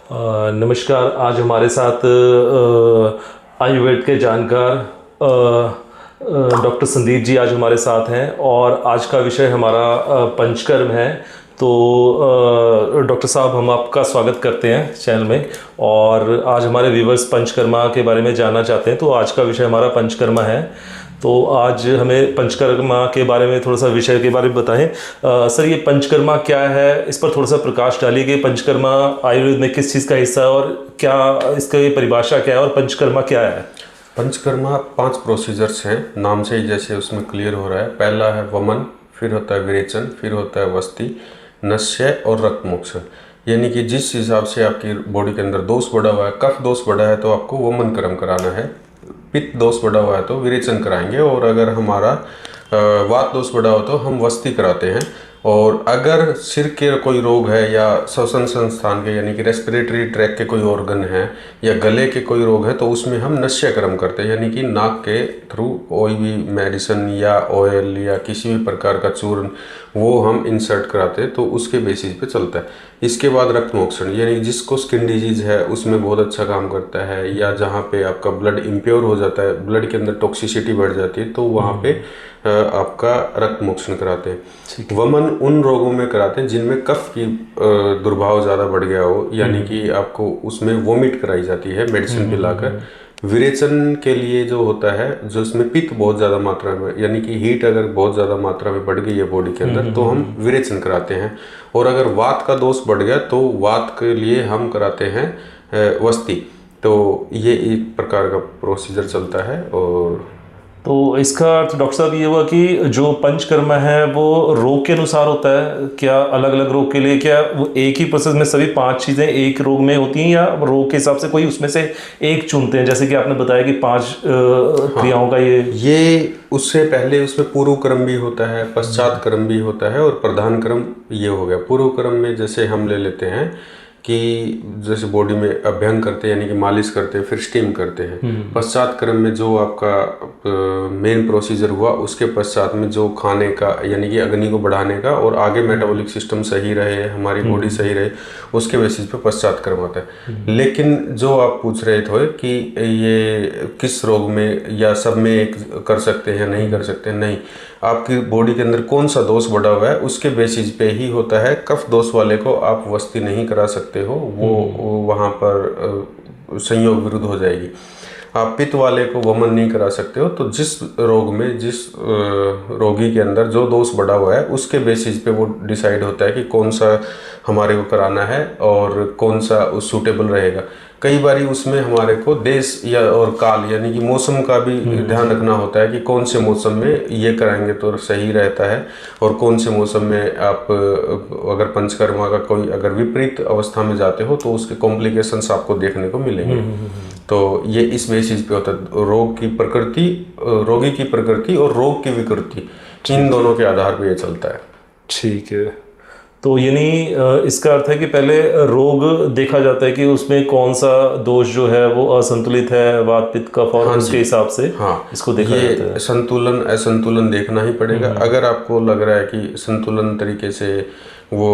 नमस्कार। आज हमारे साथ आयुर्वेद के जानकार डॉक्टर संदीप जी आज हमारे साथ हैं और आज का विषय हमारा पंचकर्म है। तो डॉक्टर साहब, हम आपका स्वागत करते हैं चैनल में और आज हमारे व्यूवर्स पंचकर्मा के बारे में जानना चाहते हैं। तो आज का विषय हमारा पंचकर्मा है। तो आज हमें पंचकर्मा के बारे में थोड़ा सा विषय के बारे में बताएं। सर, ये पंचकर्मा क्या है, इस पर थोड़ा सा प्रकाश डालिए कि पंचकर्मा आयुर्वेद में किस चीज़ का हिस्सा है और क्या इसका ये परिभाषा क्या है और पंचकर्मा क्या है। पंचकर्मा 5 प्रोसीजर्स हैं, नाम से ही जैसे उसमें क्लियर हो रहा है। पहला है वमन, फिर होता है विरेचन, फिर होता है वस्ति, नस्य और रक्तमोक्षण। यानी कि जिस हिसाब से आपकी बॉडी के अंदर दोष बढ़ा हुआ है, कफ दोष बढ़ा है तो आपको वमन कर्म कराना है, पित्त दोष बढ़ा हुआ है तो विरेचन कराएंगे, और अगर हमारा वात दोष बढ़ा हो तो हम वस्ति कराते हैं। और अगर सिर के कोई रोग है या श्वसन संस्थान के यानी कि रेस्पिरेटरी ट्रैक के कोई ऑर्गन है या गले के कोई रोग है तो उसमें हम नस्य कर्म करते हैं, यानी कि नाक के थ्रू कोई भी मेडिसिन या ऑयल या किसी भी प्रकार का चूर्ण वो हम इंसर्ट कराते हैं, तो उसके बेसिस पे चलता है। इसके बाद रक्त मोक्षण, यानी जिसको स्किन डिजीज है उसमें बहुत अच्छा काम करता है, या जहाँ पे आपका ब्लड इम्प्योर हो जाता है, ब्लड के अंदर टॉक्सिसिटी बढ़ जाती है, तो वहाँ पे आपका रक्त मोक्षण कराते हैं। वमन उन रोगों में कराते हैं जिनमें कफ की दुर्भाव ज़्यादा बढ़ गया हो, यानी कि आपको उसमें वोमिट कराई जाती है मेडिसिन पिलाकर। विरेचन के लिए जो होता है, जो इसमें पित्त बहुत ज़्यादा मात्रा में, यानी कि हीट अगर बहुत ज़्यादा मात्रा में बढ़ गई है बॉडी के अंदर तो हम विरेचन कराते हैं। और अगर वात का दोष बढ़ गया तो वात के लिए हम कराते हैं वस्ति। तो ये एक प्रकार का प्रोसीजर चलता है। और तो इसका अर्थ डॉक्टर साहब ये हुआ कि जो पंचकर्मा है वो रोग के अनुसार होता है क्या? अलग अलग रोग के लिए क्या वो एक ही प्रोसेस में सभी 5 चीज़ें एक रोग में होती हैं, या रोग के हिसाब से कोई उसमें से एक चुनते हैं? जैसे कि आपने बताया कि 5 क्रियाओं का ये उससे पहले उसमें पूर्व क्रम भी होता है, पश्चात क्रम भी होता है और प्रधान क्रम ये हो गया। पूर्व क्रम में जैसे हम ले लेते हैं कि जैसे बॉडी में अभ्यंग करते हैं यानी कि मालिश करते हैं, फिर स्टीम करते हैं। पश्चात क्रम में जो आपका मेन प्रोसीजर हुआ उसके पश्चात में जो खाने का यानी कि अग्नि को बढ़ाने का और आगे मेटाबॉलिक सिस्टम सही रहे, हमारी बॉडी सही रहे, उसके बेसिस पे पश्चात क्रम आता है। लेकिन जो आप पूछ रहे थे कि ये किस रोग में या सब में एक कर सकते हैं या नहीं कर सकते, नहीं, आपकी बॉडी के अंदर कौन सा दोष बढ़ा हुआ है उसके बेसिस पे ही होता है। कफ दोष वाले को आप वस्ति नहीं करा सकते हो, वो वहाँ पर संयोग विरुद्ध हो जाएगी। आप पित्त वाले को वमन नहीं करा सकते हो। तो जिस रोग में जिस रोगी के अंदर जो दोष बढ़ा हुआ है उसके बेसिस पे वो डिसाइड होता है कि कौन सा हमारे को कराना है और कौन सा सूटेबल रहेगा। कई बारी उसमें हमारे को देश या और काल यानी कि मौसम का भी ध्यान रखना होता है कि कौन से मौसम में ये कराएंगे तो सही रहता है, और कौन से मौसम में आप अगर पंचकर्मा का कोई अगर विपरीत अवस्था में जाते हो तो उसके कॉम्प्लिकेशंस आपको देखने को मिलेंगे। तो ये इस बेसिस पे होता है। रोग की प्रकृति, रोगी की प्रकृति और रोग की विकृति, इन दोनों के आधार पर यह चलता है। ठीक है। तो यानी इसका अर्थ है कि पहले रोग देखा जाता है कि उसमें कौन सा दोष जो है वो असंतुलित है, वात पित्त कफ, और उसके हिसाब से इसको देखा जाता है। संतुलन असंतुलन देखना ही पड़ेगा। अगर आपको लग रहा है कि संतुलन तरीके से वो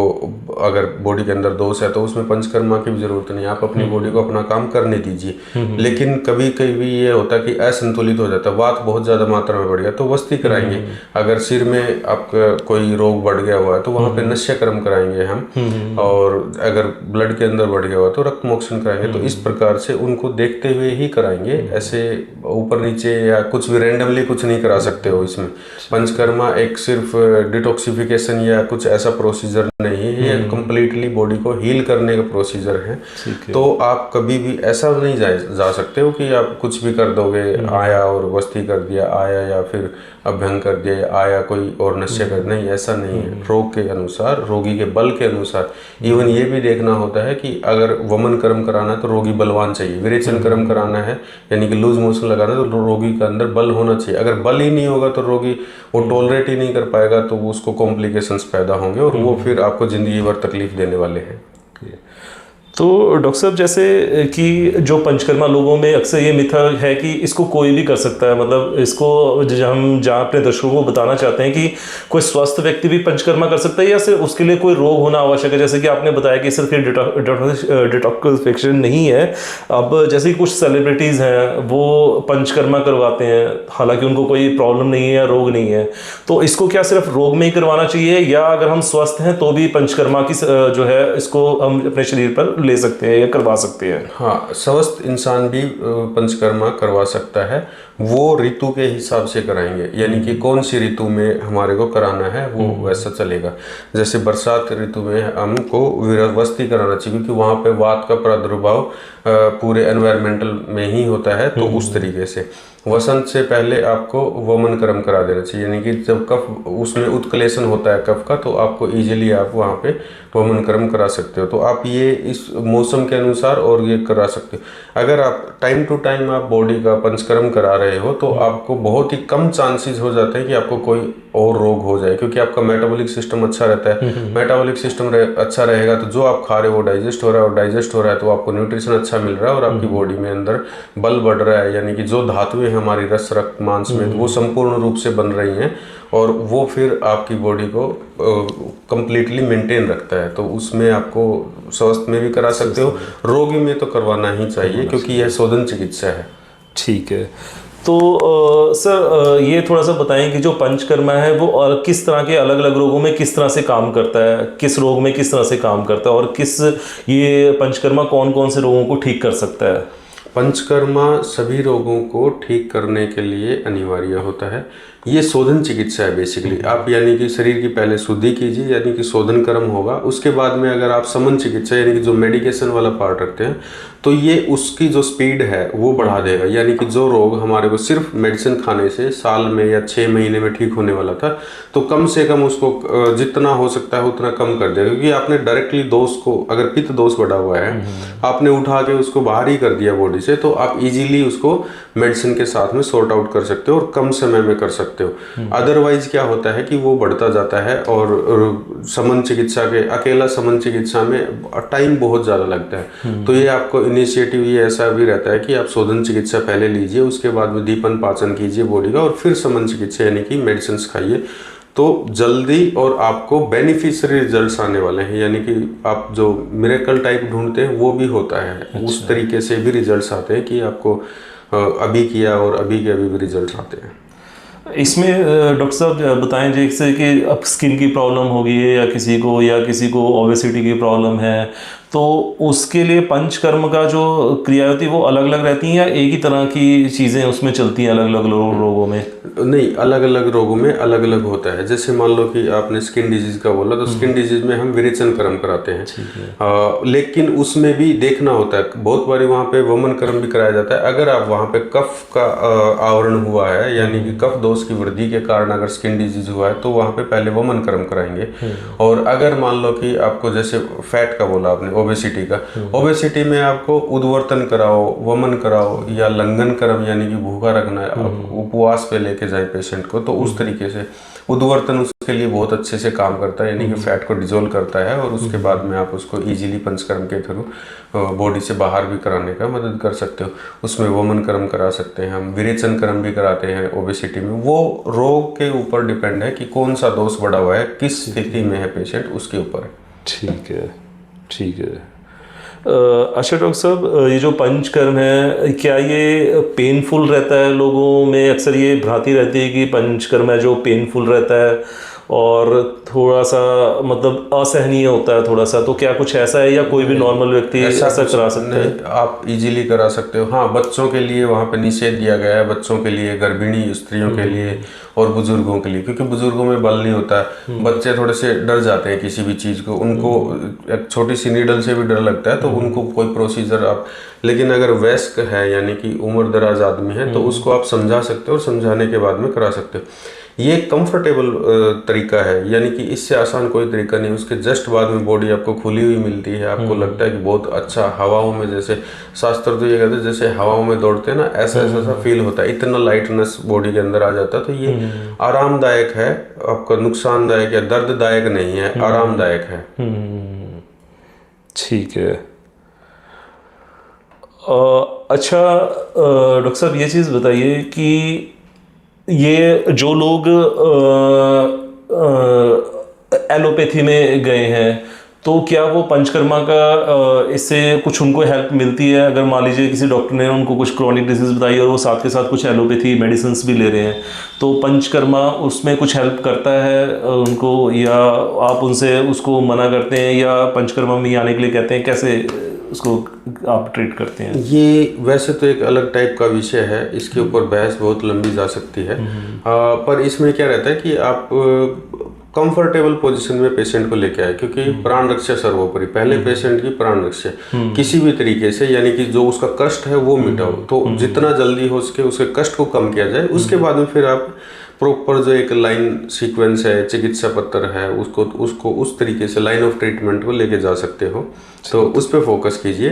अगर बॉडी के अंदर दोष है तो उसमें पंचकर्मा की भी जरूरत नहीं, आप अपनी बॉडी को अपना काम करने दीजिए। लेकिन कभी कभी ये होता है कि असंतुलित हो जाता है, वात बहुत ज़्यादा मात्रा में बढ़ गया तो वस्ति कराएंगे। अगर सिर में आपका कोई रोग बढ़ गया हुआ है तो वहाँ पे नस्य कर्म कराएंगे हम, और अगर ब्लड के अंदर बढ़ गया हुआ तो रक्त मोक्षण कराएंगे। तो इस प्रकार से उनको देखते हुए ही कराएंगे, ऐसे ऊपर नीचे या कुछ भी रैंडमली कुछ नहीं करा सकते हो। इसमें पंचकर्मा एक सिर्फ डिटॉक्सिफिकेशन या कुछ ऐसा प्रोसीजर नहीं है, ये कंप्लीटली बॉडी को हील करने का प्रोसीजर है। तो आप कभी भी ऐसा नहीं जा सकते हो कि आप कुछ भी कर दोगे, आया और वस्ति कर दिया, आया या फिर अभ्यंग कर दिया, आया कोई और नस्य कर, नहीं, ऐसा नहीं है। रोग के अनुसार, रोगी के बल के अनुसार, इवन ये भी देखना होता है कि अगर वमन कर्म कराना है तो रोगी बलवान चाहिए, विरेचन कर्म कराना है यानी कि लूज मोशन लगाना है तो रोगी के अंदर बल होना चाहिए। अगर बल ही नहीं होगा तो रोगी वो टॉलरेट ही नहीं कर पाएगा, तो उसको कॉम्प्लिकेशंस पैदा होंगे और वो फिर आपको जिंदगी भर तकलीफ देने वाले हैं। तो डॉक्टर साहब जैसे कि जो पंचकर्मा लोगों में अक्सर ये मिथ है कि इसको कोई भी कर सकता है, मतलब इसको हम जहाँ अपने दर्शकों को बताना चाहते हैं कि कोई स्वस्थ व्यक्ति भी पंचकर्मा कर सकता है या सिर्फ उसके लिए कोई रोग होना आवश्यक है, जैसे कि आपने बताया कि सिर्फ ये डिटॉक्सिफिकेशन नहीं है। अब जैसे कि कुछ सेलिब्रिटीज़ हैं वो पंचकर्मा करवाते हैं, हालांकि उनको कोई प्रॉब्लम नहीं है या रोग नहीं है, तो इसको क्या सिर्फ रोग में ही करवाना चाहिए या अगर हम स्वस्थ हैं तो भी पंचकर्मा की जो है इसको हम अपने शरीर पर ले सकते हैं या करवा सकते हैं? हाँ, स्वस्थ इंसान भी पंचकर्मा करवा सकता है। वो ऋतु के हिसाब से कराएंगे, यानी कि कौन सी ऋतु में हमारे को कराना है वो वैसा चलेगा। जैसे बरसात ऋतु में हमको वीरवस्ती कराना चाहिए क्योंकि वहाँ पे वात का प्रादुर्भाव पूरे एनवायरमेंटल में ही होता है, तो उस तरीके से वसंत से पहले आपको वमन कर्म करा देना चाहिए, यानी कि जब कफ उसमें उत्कलेशन होता है कफ का, तो आपको इजीली आप वहाँ पे वमन कर्म करा सकते हो। तो आप ये इस मौसम के अनुसार और ये करा सकते हो। अगर आप टाइम टू टाइम आप बॉडी का पंचकर्म करा रहे हो तो आपको बहुत ही कम चांसेस हो जाते हैं कि आपको कोई और रोग हो जाए, क्योंकि आपका मेटाबॉलिक सिस्टम अच्छा रहता है। मेटाबॉलिक सिस्टम अच्छा रहेगा तो जो आप खा रहे हो वो डाइजेस्ट हो रहा है, और डाइजेस्ट हो रहा है तो आपको न्यूट्रिशन अच्छा मिल रहा है और आपकी बॉडी में अंदर बल बढ़ रहा है, यानी कि जो धातुएं हमारी रस रक्त मांस में वो संपूर्ण रूप से बन रही हैं, और वो फिर आपकी बॉडी को कंप्लीटली मेंटेन रखता है। तो उसमें आपको स्वस्थ में भी करा सकते हो, रोगी में तो करवाना ही चाहिए क्योंकि यह शोधन चिकित्सा है। ठीक है। तो सर ये थोड़ा सा बताएं कि जो पंचकर्मा है वो किस तरह के अलग अलग रोगों में किस तरह से काम करता है, किस रोग में किस तरह से काम करता है, और किस ये पंचकर्मा कौन कौन से रोगों को ठीक कर सकता है? पंचकर्मा सभी रोगों को ठीक करने के लिए अनिवार्य होता है। ये शोधन चिकित्सा है बेसिकली। आप यानी कि शरीर की पहले शुद्धि कीजिए, यानी कि शोधन कर्म होगा। उसके बाद में अगर आप समन चिकित्सा यानी कि जो मेडिकेशन वाला पार्ट रखते हैं तो ये उसकी जो स्पीड है वो बढ़ा देगा, यानी कि जो रोग हमारे को सिर्फ मेडिसिन खाने से साल में या 6 महीने में ठीक होने वाला था तो कम से कम उसको जितना हो सकता है उतना कम कर देगा। क्योंकि आपने डायरेक्टली दोष को, अगर पित्त दोष बढ़ा हुआ है आपने उठा के उसको बाहर ही कर दिया बॉडी से, तो आप इजीली उसको मेडिसिन के साथ में सॉर्ट आउट कर सकते हो और कम समय में कर सकते हो। अदरवाइज क्या होता है कि वो बढ़ता जाता है, और समन चिकित्सा के अकेला समन चिकित्सा में टाइम बहुत ज़्यादा लगता है। तो ये आपको इनिशिएटिव ये ऐसा भी रहता है कि आप शोधन चिकित्सा पहले लीजिए, उसके बाद में दीपन पाचन कीजिए बॉडी का, और फिर समन चिकित्सा यानी कि मेडिसिन खाइए, तो जल्दी और आपको बेनिफिशियरी रिजल्ट्स आने वाले हैं। यानी कि आप जो मिरेकल टाइप ढूंढते हैं वो भी होता है। अच्छा। उस तरीके से भी रिजल्ट्स आते हैं कि आपको अभी किया और अभी के अभी भी रिजल्ट्स आते हैं। इसमें डॉक्टर साहब बताएं जैसे कि अब स्किन की प्रॉब्लम होगी या किसी को ओबेसिटी की प्रॉब्लम है, तो उसके लिए पंचकर्म का जो क्रिया होती है वो अलग अलग रहती हैं या एक ही तरह की चीज़ें उसमें चलती हैं अलग अलग रोगों में? नहीं, अलग अलग रोगों में अलग अलग होता है। जैसे मान लो कि आपने स्किन डिजीज का बोला, तो स्किन डिजीज में हम विरेचन कर्म कराते हैं। लेकिन उसमें भी देखना होता है, बहुत बारी वहाँ पे वमन कर्म भी कराया जाता है। अगर आप वहाँ पे कफ का आवरण हुआ है, यानी कि कफ दोष की वृद्धि के कारण अगर स्किन डिजीज हुआ है तो वहाँ पे पहले वमन कर्म कराएंगे। और अगर मान लो कि आपको जैसे फैट का बोला आपने, ओबेसिटी का, ओबेसिटी में आपको उद्वर्तन कराओ, वमन कराओ, या लंघन कर्म यानी कि भूखा रखना, उपवास पे लेके जाए पेशेंट को, तो उस तरीके से उद्वर्तन उसके लिए बहुत अच्छे से काम करता है, यानी कि फैट को डिजोल्व करता है, और उसके बाद में आप उसको इजीली पंचकर्म के थ्रू बॉडी से बाहर भी कराने का मदद कर सकते हो। उसमें वमन कर्म करा सकते हैं हम, विरेचन कर्म भी कराते हैं ओबेसिटी में। वो रोग के ऊपर डिपेंड है कि कौन सा दोष बढ़ा हुआ है, किस स्थिति में है पेशेंट, उसके ऊपर है। ठीक है, ठीक है। अच्छा डॉक्टर साहब, ये जो पंचकर्म है क्या ये पेनफुल रहता है? लोगों में अक्सर ये भ्रांति रहती है कि पंचकर्म है जो पेनफुल रहता है और थोड़ा सा मतलब असहनीय होता है थोड़ा सा, तो क्या कुछ ऐसा है या कोई भी नॉर्मल व्यक्ति ऐसा करा सकता है? आप इजीली करा सकते हो। हाँ, बच्चों के लिए वहाँ पे निषेध दिया गया है, बच्चों के लिए, गर्भिणी स्त्रियों के लिए और बुजुर्गों के लिए, क्योंकि बुजुर्गों में बल नहीं होता है। बच्चे थोड़े से डर जाते हैं किसी भी चीज़ को, उनको एक छोटी सी नीडल से भी डर लगता है, तो उनको कोई प्रोसीजर आप, लेकिन अगर वयस्क है यानी कि उम्र दराज आदमी है तो उसको आप समझा सकते हो और समझाने के बाद में करा सकते हो। ये कंफर्टेबल तरीका है, यानी कि इससे आसान कोई तरीका नहीं। उसके जस्ट बाद में बॉडी आपको खुली हुई मिलती है, आपको लगता है कि बहुत अच्छा हवाओं में, जैसे शास्त्र तो ये कहते हैं जैसे हवाओं में दौड़ते हैं ना, ऐसा ऐसा फील होता है, इतना लाइटनेस बॉडी के अंदर आ जाता है। तो ये आरामदायक है, आपका नुकसानदायक या दर्ददायक नहीं है, आरामदायक है। ठीक है। अच्छा डॉक्टर साहब ये चीज़ बताइए कि ये जो लोग एलोपैथी में गए हैं तो क्या वो पंचकर्मा का इससे कुछ उनको हेल्प मिलती है? अगर मान लीजिए किसी डॉक्टर ने उनको कुछ क्रॉनिक डिजीज बताई और वो साथ के साथ कुछ एलोपैथी मेडिसिन भी ले रहे हैं तो पंचकर्मा उसमें कुछ हेल्प करता है उनको, या आप उनसे उसको मना करते हैं या पंचकर्मा में ही आने के लिए कहते हैं? कैसे उसको आप ट्रीट करते हैं? ये वैसे तो एक अलग टाइप का विषय है, इसके ऊपर बहस बहुत लंबी जा सकती है। पर इसमें क्या रहता है कि आप कंफर्टेबल पोजीशन में पेशेंट को लेके आए, क्योंकि प्राण रक्षा सर्वोपरि, पहले पेशेंट की प्राण रक्षा किसी भी तरीके से, यानी कि जो उसका कष्ट है वो मिटाओ। तो जितना जल्दी हो सके उसके कष्ट को कम किया जाए, उसके बाद में फिर आप प्रॉपर जो एक लाइन सीक्वेंस है, चिकित्सा पत्र है, उसको उस तरीके से लाइन ऑफ ट्रीटमेंट को लेके जा सकते हो। तो उस पर फोकस कीजिए,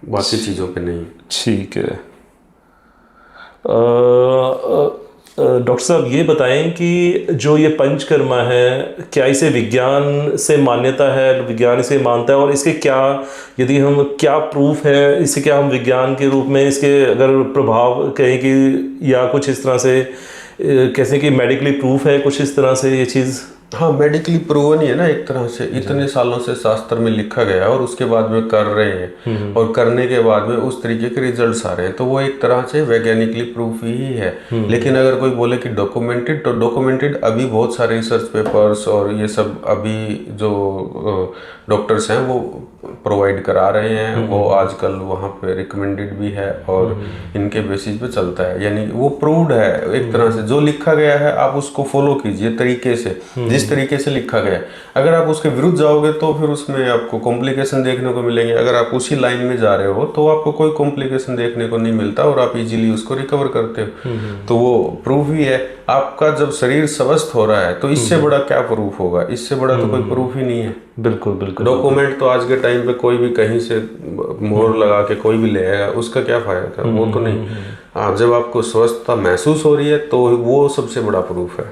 बाकी चीज़ों पे नहीं। ठीक है। डॉक्टर साहब ये बताएं कि जो ये पंचकर्मा है क्या इसे विज्ञान से मान्यता है, विज्ञान इसे मानता है, और इसके क्या, यदि हम क्या प्रूफ है इसे, क्या हम विज्ञान के रूप में इसके अगर प्रभाव कहें कि, या कुछ इस तरह से कैसे कि मेडिकली प्रूफ है कुछ इस तरह से ये चीज़? हाँ, मेडिकली प्रूवन ही है ना एक तरह से, इतने सालों से शास्त्र में लिखा गया और उसके बाद में कर रहे हैं और करने के बाद में उस तरीके के रिजल्ट्स आ रहे हैं, तो वो एक तरह से वैज्ञानिकली प्रूफ ही है। लेकिन अगर कोई बोले कि डॉक्यूमेंटेड, तो डॉक्यूमेंटेड अभी बहुत सारे रिसर्च पेपर्स और ये सब अभी जो डॉक्टर्स हैं वो प्रोवाइड करा रहे हैं, वो आजकल वहाँ पे रिकमेंडेड भी है और इनके बेसिस पे चलता है, यानी वो प्रूव्ड है एक तरह से। जो लिखा गया है आप उसको फॉलो कीजिए तरीके से, जिस तरीके से लिखा गया है। अगर आप उसके विरुद्ध जाओगे तो फिर उसमें आपको कॉम्प्लिकेशन देखने को मिलेंगे। अगर आप उसी लाइन में जा रहे हो तो आपको कोई कॉम्प्लिकेशन देखने को नहीं मिलता और आप इजीली उसको रिकवर करते हो। तो वो प्रूफ ही है। आपका जब शरीर स्वस्थ हो रहा है तो इससे बड़ा क्या प्रूफ होगा? इससे बड़ा तो कोई प्रूफ ही नहीं है। बिल्कुल बिल्कुल। डॉक्यूमेंट तो आज के टाइम पे कोई भी कहीं से मोहर लगा के कोई भी ले आएगा, उसका क्या फायदा? वो तो नहीं। हाँ, जब आपको स्वस्थता महसूस हो रही है तो वो सबसे बड़ा प्रूफ है।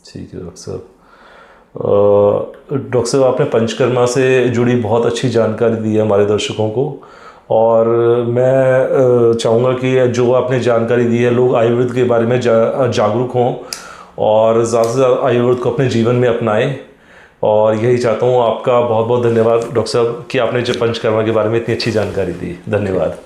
ठीक है डॉक्टर साहब। डॉक्टर साहब आपने पंचकर्मा से जुड़ी बहुत अच्छी जानकारी दी है हमारे दर्शकों को, और मैं चाहूँगा कि जो आपने जानकारी दी है लोग आयुर्वेद के बारे में जागरूक हों और ज़्यादा से ज़्यादा आयुर्वेद को अपने जीवन में अपनाएं। और यही चाहता हूँ। आपका बहुत बहुत धन्यवाद डॉक्टर साहब कि आपने जो पंचकर्मा के बारे में इतनी अच्छी जानकारी दी। धन्यवाद।